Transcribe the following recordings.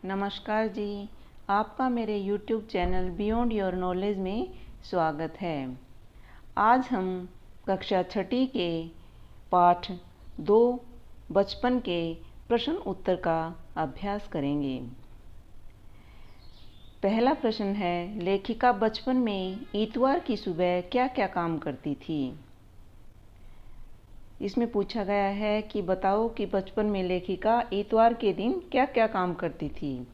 नमस्कार जी, आपका मेरे YouTube channel beyond your knowledge में स्वागत है। आज हम कक्षा छठी के पाठ 2 बचपन के प्रश्न उत्तर का अभ्यास करेंगे। पहला प्रश्न है, लेखिका बचपन में इतवार की सुबह क्या क्या काम करती थी। इसमें पूछा गया है कि बताओ कि बचपन में लेखिका इतवार के दिन क्या क्या काम करती थी।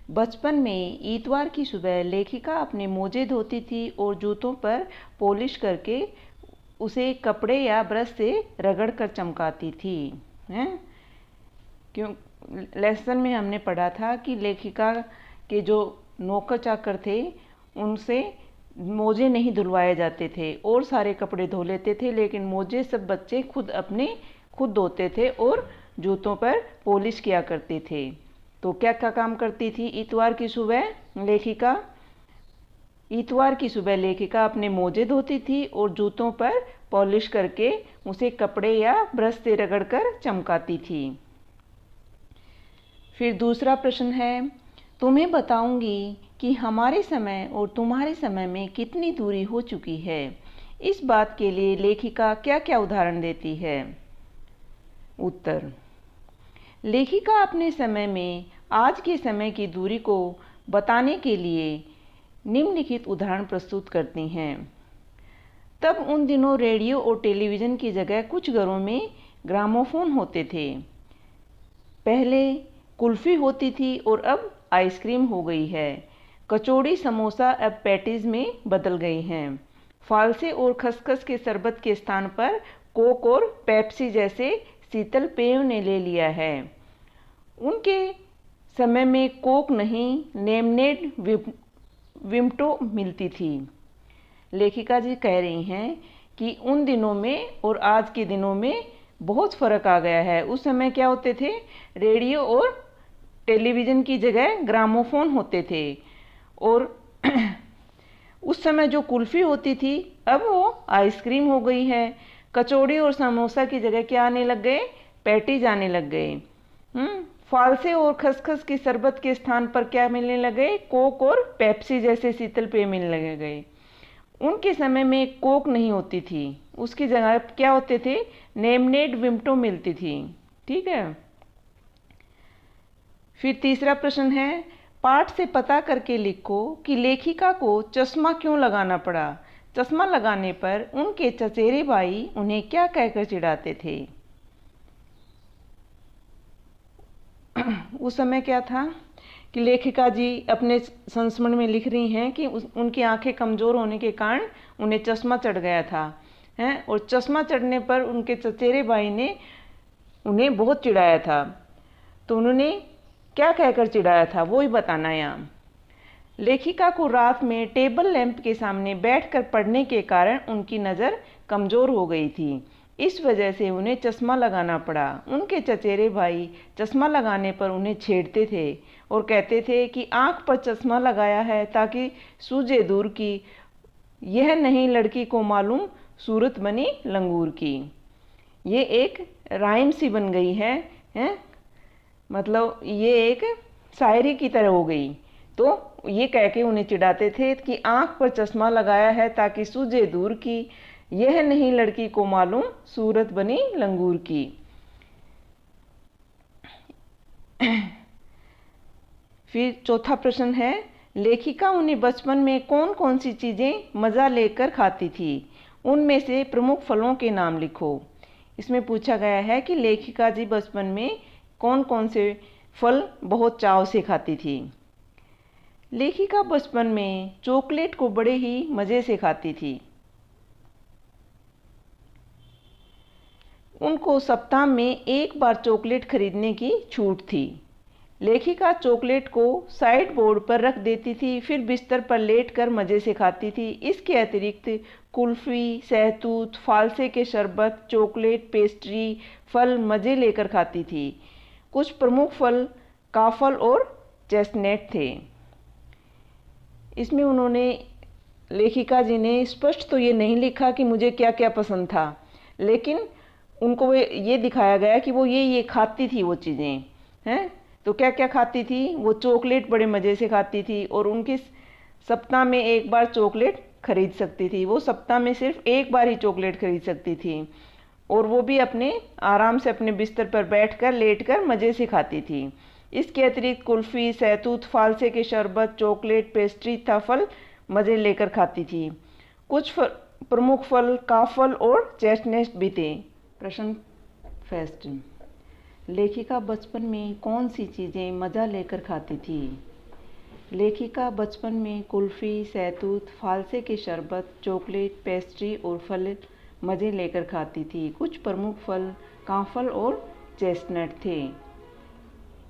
बचपन में इतवार की सुबह लेखिका अपने मोजे धोती थी और जूतों पर पॉलिश करके उसे कपड़े या ब्रश से रगड़कर चमकाती थी। हैं? क्यों लेसन में हमने पढ़ा था कि लेखिका के जो नौकर चाकर थे उनसे मोजे नहीं धुलवाए जाते थे और सारे कपड़े धो लेते थे, लेकिन मोजे सब बच्चे खुद धोते थे और जूतों पर पॉलिश किया करते थे। तो क्या क्या काम करती थी इतवार की सुबह लेखिका? इतवार की सुबह लेखिका अपने मोजे धोती थी और जूतों पर पॉलिश करके उसे कपड़े या ब्रश से रगड़कर चमकाती थी। फिर दूसरा प्रश्न है, तुम्हें बताऊंगी कि हमारे समय और तुम्हारे समय में कितनी दूरी हो चुकी है। इस बात के लिए लेखिका क्या क्या उदाहरण देती है। उत्तर, लेखिका अपने समय में आज के समय की दूरी को बताने के लिए निम्नलिखित उदाहरण प्रस्तुत करती हैं। तब उन दिनों रेडियो और टेलीविज़न की जगह कुछ घरों में ग्रामोफोन होते थे। पहले कुल्फ़ी होती थी और अब आइसक्रीम हो गई है। कचौड़ी समोसा अब पैटीज में बदल गई हैं। फालसे और खसखस के शरबत के स्थान पर कोक और पेप्सी जैसे शीतल पेय ने ले लिया है। उनके समय में कोक नहीं, लेमनेड विम्टो मिलती थी। लेखिका जी कह रही हैं कि उन दिनों में और आज के दिनों में बहुत फ़र्क आ गया है। उस समय क्या होते थे, रेडियो और टेलीविज़न की जगह ग्रामोफोन होते थे और उस समय जो कुल्फ़ी होती थी अब वो आइसक्रीम हो गई है। कचौड़ी और समोसा की जगह क्या आने लग गए, पैटीज आने लग गए। फालसे और खसखस के शरबत के स्थान पर क्या मिलने लगे, कोक और पेप्सी जैसे शीतल पेय मिलने लगे गए। उनके समय में कोक नहीं होती थी, उसकी जगह क्या होते थे, लेमनेड विम्टो मिलती थी। ठीक है। फिर तीसरा प्रश्न है, पाठ से पता करके लिखो कि लेखिका को चश्मा क्यों लगाना पड़ा। चश्मा लगाने पर उनके चचेरे भाई उन्हें क्या कहकर चिढ़ाते थे। उस समय क्या था कि लेखिका जी अपने संस्मरण में लिख रही हैं कि उनकी आंखें कमज़ोर होने के कारण उन्हें चश्मा चढ़ गया था हैं, और चश्मा चढ़ने पर उनके चचेरे भाई ने उन्हें बहुत चिढ़ाया था। तो उन्होंने क्या कहकर चिढ़ाया था वो ही बताना है यहाँ। लेखिका को रात में टेबल लैंप के सामने बैठकर पढ़ने के कारण उनकी नज़र कमज़ोर हो गई थी, इस वजह से उन्हें चश्मा लगाना पड़ा। उनके चचेरे भाई चश्मा लगाने पर उन्हें छेड़ते थे और कहते थे कि आँख पर चश्मा लगाया है ताकि सूझे दूर की, यह नहीं लड़की को मालूम सूरत बनी लंगूर की। ये एक राइम सी बन गई है, मतलब ये एक शायरी की तरह हो गई। तो ये कह के उन्हें चिढ़ाते थे कि आँख पर चश्मा लगाया है ताकि सूझे दूर की, यह नहीं लड़की को मालूम सूरत बनी लंगूर की। फिर चौथा प्रश्न है, लेखिका उन्हें बचपन में कौन कौन सी चीज़ें मज़ा लेकर खाती थी। उनमें से प्रमुख फलों के नाम लिखो। इसमें पूछा गया है कि लेखिका जी बचपन में कौन कौन से फल बहुत चाव से खाती थी। लेखिका बचपन में चॉकलेट को बड़े ही मज़े से खाती थी। उनको सप्ताह में एक बार चॉकलेट खरीदने की छूट थी। लेखिका चॉकलेट को साइड बोर्ड पर रख देती थी, फिर बिस्तर पर लेटकर मज़े से खाती थी। इसके अतिरिक्त कुल्फ़ी, सहतूत, फालसे के शरबत, चॉकलेट, पेस्ट्री, फल मज़े लेकर खाती थी। कुछ प्रमुख फल काफल और चेस्टनट थे। इसमें उन्होंने लेखिका जी ने स्पष्ट तो ये नहीं लिखा कि मुझे क्या क्या पसंद था, लेकिन उनको ये दिखाया गया कि वो ये खाती थी वो चीज़ें हैं। तो क्या क्या खाती थी? वो चॉकलेट बड़े मज़े से खाती थी और उनकी सप्ताह में एक बार चॉकलेट खरीद सकती थी। वो सप्ताह में सिर्फ एक बार ही चॉकलेट खरीद सकती थी और वो भी अपने आराम से अपने बिस्तर पर बैठकर लेटकर मज़े से खाती थी। इसके अतिरिक्त कुल्फ़ी, सहतूत, फालसे के शरबत, चॉकलेट, पेस्ट्री तथा फल मज़े लेकर खाती थी। कुछ प्रमुख फल काफल और चेस्टनट भी थे। प्रश्न फर्स्ट, लेखिका बचपन में कौन सी चीज़ें मज़ा लेकर खाती थी? लेखिका बचपन में कुल्फ़ी, सहतूत, फालसे के शरबत, चॉकलेट, पेस्ट्री और फल मज़े लेकर खाती थी। कुछ प्रमुख फल काफल और चेस्टनट थे।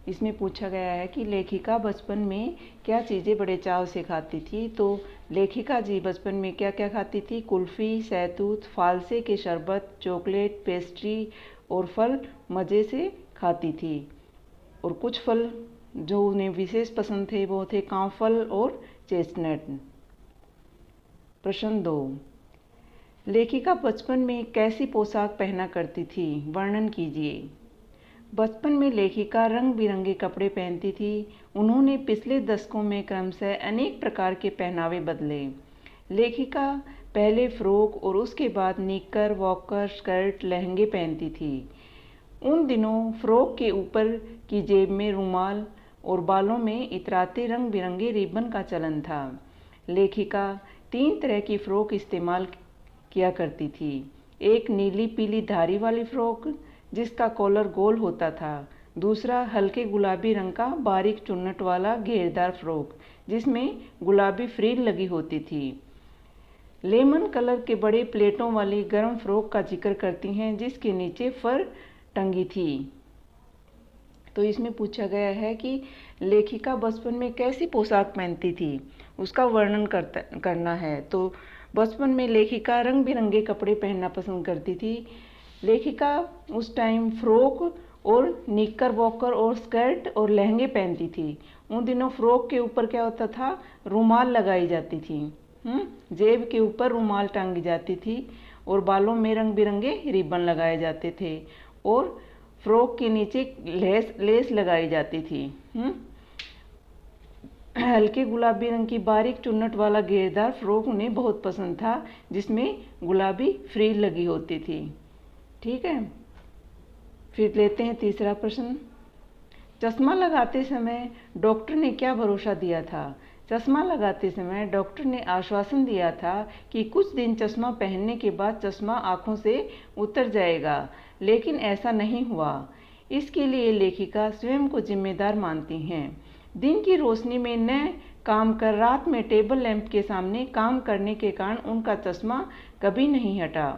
इसमें पूछा गया है कि लेखिका बचपन में क्या चीज़ें बड़े चाव से खाती थी। तो लेखिका जी बचपन में क्या क्या खाती थी? कुल्फ़ी, सहतूत, फालसे के शरबत, चॉकलेट, पेस्ट्री और फल मज़े से खाती थी। और कुछ फल जो उन्हें विशेष पसंद थे वो थे काफल और चेस्टनट। प्रश्न 2, लेखिका बचपन में कैसी पोशाक पहना करती थी? वर्णन कीजिए। बचपन में लेखिका रंग बिरंगे कपड़े पहनती थी। उन्होंने पिछले दशकों में क्रमशः अनेक प्रकार के पहनावे बदले। लेखिका पहले फ्रॉक और उसके बाद निक्कर, वॉकर, स्कर्ट, लहंगे पहनती थी। उन दिनों फ्रॉक के ऊपर की जेब में रुमाल और बालों में इतराते रंग बिरंगे रिबन का चलन था। लेखिका 3 तरह की फ्रॉक इस्तेमाल किया करती थी। एक नीली पीली धारी वाली फ्रॉक जिसका कॉलर गोल होता था। दूसरा हल्के गुलाबी रंग का बारीक चुन्नट वाला घेरदार फ्रॉक जिसमें गुलाबी फ्रिल लगी होती थी। लेमन कलर के बड़े प्लेटों वाली गर्म फ्रॉक का जिक्र करती हैं जिसके नीचे फर टंगी थी। तो इसमें पूछा गया है कि लेखिका बचपन में कैसी पोशाक पहनती थी, उसका वर्णन करना है। तो बचपन में लेखिका रंग बिरंगे कपड़े पहनना पसंद करती थी। लेखिका उस टाइम फ्रॉक और निक्कर, वॉकर और स्कर्ट और लहंगे पहनती थी। उन दिनों फ्रॉक के ऊपर क्या होता था? रुमाल लगाई जाती थी। जेब के ऊपर रुमाल टांगी जाती थी और बालों में रंग बिरंगे रिबन लगाए जाते थे और फ्रॉक के नीचे लेस लगाई जाती थी। हल्के गुलाबी रंग की बारीक चुन्नट वाला घेरदार फ्रॉक उन्हें बहुत पसंद था जिसमें गुलाबी फ्रिल लगी होती थी। ठीक है, फिर लेते हैं तीसरा प्रश्न। चश्मा लगाते समय डॉक्टर ने क्या भरोसा दिया था? चश्मा लगाते समय डॉक्टर ने आश्वासन दिया था कि कुछ दिन चश्मा पहनने के बाद चश्मा आंखों से उतर जाएगा, लेकिन ऐसा नहीं हुआ। इसके लिए लेखिका स्वयं को जिम्मेदार मानती हैं। दिन की रोशनी में न काम कर रात में टेबल लैंप के सामने काम करने के कारण उनका चश्मा कभी नहीं हटा।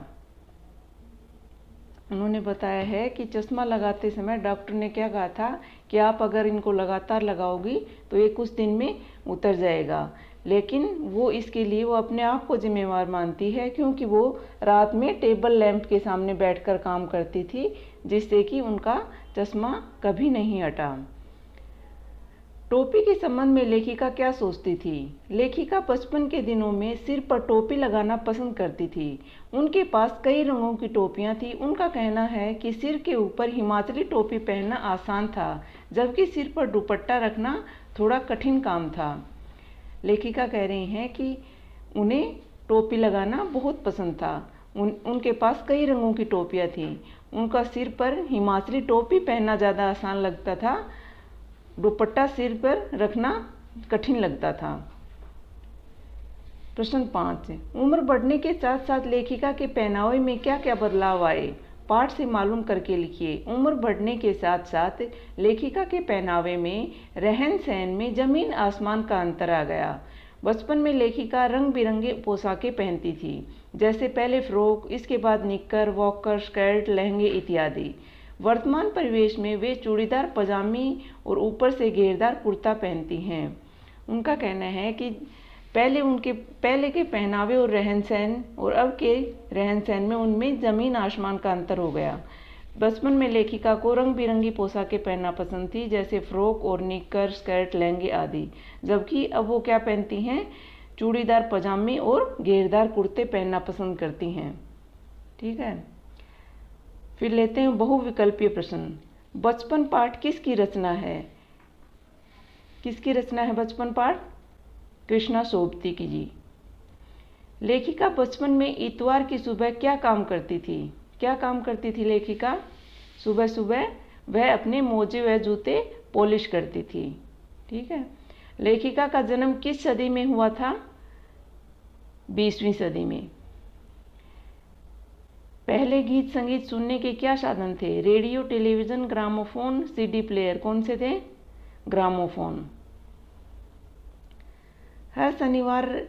उन्होंने बताया है कि चश्मा लगाते समय डॉक्टर ने क्या कहा था कि आप अगर इनको लगातार लगाओगी तो ये कुछ दिन में उतर जाएगा, लेकिन वो इसके लिए वो अपने आप को जिम्मेवार मानती है क्योंकि वो रात में टेबल लैंप के सामने बैठकर काम करती थी जिससे कि उनका चश्मा कभी नहीं हटा। टोपी के संबंध में लेखिका क्या सोचती थी? लेखिका बचपन के दिनों में सिर पर टोपी लगाना पसंद करती थी। उनके पास कई रंगों की टोपियां थी। उनका कहना है कि सिर के ऊपर हिमाचली टोपी पहनना आसान था, जबकि सिर पर दुपट्टा रखना थोड़ा कठिन काम था। लेखिका कह रही हैं कि उन्हें टोपी लगाना बहुत पसंद था। उनके पास कई रंगों की टोपियां थी। उनका सिर पर हिमाचली टोपी पहनना ज़्यादा आसान लगता था, दुपट्टा सिर पर रखना कठिन लगता था। प्रश्न 5, उम्र बढ़ने के साथ साथ लेखिका के पहनावे में क्या क्या बदलाव आए? पाठ से मालूम करके लिखिए। उम्र बढ़ने के साथ साथ लेखिका के पहनावे में, रहन सहन में जमीन आसमान का अंतर आ गया। बचपन में लेखिका रंग बिरंगे पोशाकें पहनती थी, जैसे पहले फ्रॉक, इसके बाद निक्कर, वॉकर, स्कर्ट, लहंगे इत्यादि। वर्तमान परिवेश में वे चूड़ीदार पजामी और ऊपर से घेरदार कुर्ता पहनती हैं। उनका कहना है कि पहले के पहनावे और रहन सहन और अब के रहन सहन में उनमें ज़मीन आसमान का अंतर हो गया। बचपन में लेखिका को रंग बिरंगी पोशाकें पहनना पसंद थी, जैसे फ्रॉक और निक्कर, स्कर्ट, लहंगे आदि, जबकि अब वो क्या पहनती हैं? चूड़ीदार पजामी और घेरदार कुर्ते पहनना पसंद करती हैं। ठीक है, फिर लेते हैं बहुविकल्पीय प्रश्न। बचपन पाठ किसकी रचना है? किसकी रचना है बचपन पाठ? कृष्णा सोबती की जी। लेखिका बचपन में इतवार की सुबह क्या काम करती थी? क्या काम करती थी लेखिका? सुबह सुबह वह अपने मोजे व जूते पॉलिश करती थी। ठीक है। लेखिका का जन्म किस सदी में हुआ था? 20वीं सदी में। पहले गीत संगीत सुनने के क्या साधन थे? Radio, television, gramophone, CD player. कौन से थे? ग्रामोफोन। हर शनिवार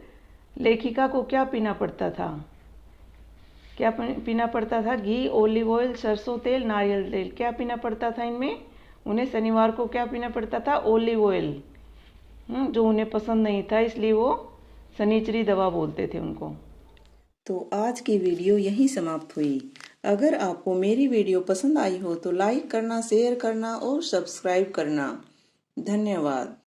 लेखिका को क्या पीना पड़ता था? क्या पीना पड़ता था? घी, ओलिव ऑयल, सरसों तेल, नारियल तेल। क्या पीना पड़ता था इनमें? उन्हें शनिवार को क्या पीना पड़ता था? ओलिव ऑयल, जो उन्हें पसंद नहीं था, इसलिए वो शनिचरी दवा बोलते थे उनको। तो आज की वीडियो यहीं समाप्त हुई। अगर आपको मेरी वीडियो पसंद आई हो तो लाइक करना, शेयर करना और सब्सक्राइब करना। धन्यवाद।